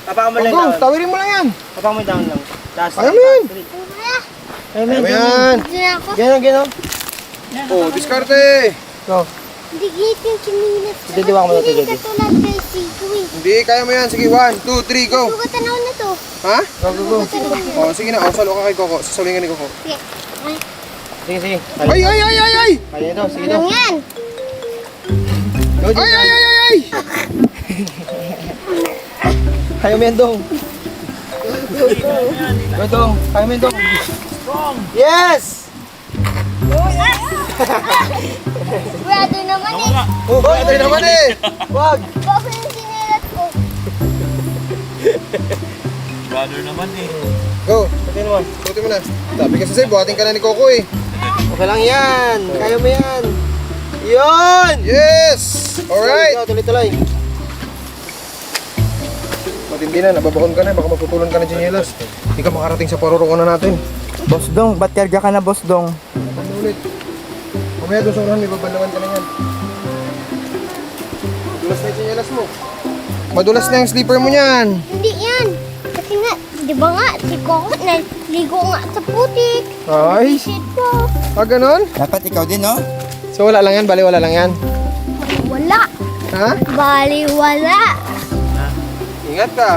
Hapakan mo lang Go, down. tawirin mo lang yan. Hapakan mo down lang. Taas. Kaya mo yan. Kaya mo Kaya mo yan. yan. Hindi na ako. Gano'n, gano'n. Oh, diskarte. Go. Hindi gate yung chinilas. Didiwa ko mo na ito, Hindi Jody. katulad kay Sigui. Hindi, kaya mo yan. Sige, 1, 2, 3, go. Sugatan ako na to. Ha? Go, go, go. Sugatan ako na. Oh, sige na. Oh, salo ka kay Coco. Sasalingan ni Coco. Sige. Ay, Sige, sige. Ay, ay, ay, ay, ay! Kaya ito, sige ano ito. yan? Go, Ay, ay, ay, ay, ay! Kaya mo yan, Dong. Go, Dong. Kaya mo yan, Dong. Yes! Brother naman eh. Oh, bakit tayo naman eh? Wag! Bakit yung chinilas ko? Brother naman eh. Go, Pati naman. suotin mo na. Sabi kasi sa'yo, buhatin ka na ni Coco eh. Okay lang yan. Kaya mo yan. Yun! Yes! Alright! Tuloy, tuloy. Matindi na, nababakon ka na. Baka maputulan ka na chinelas. Hindi ka makarating sa parurungan na natin. Boss Dong, ba't karga ka na, Boss Dong? Ano ulit? Mamaya doon sa unahan, may babalawan ka na yan. Madulas na yung chinelas mo. Madulas na yung slipper mo niyan. Hindi yan. Kasi nga, di ba nga, si Coco naligo nga sa putik. Ay, Shit ko. ganon? Dapat ikaw din, no? So wala lang yan, bali wala lang yan. Wala. Ha? Bali, wala. Ingat ka.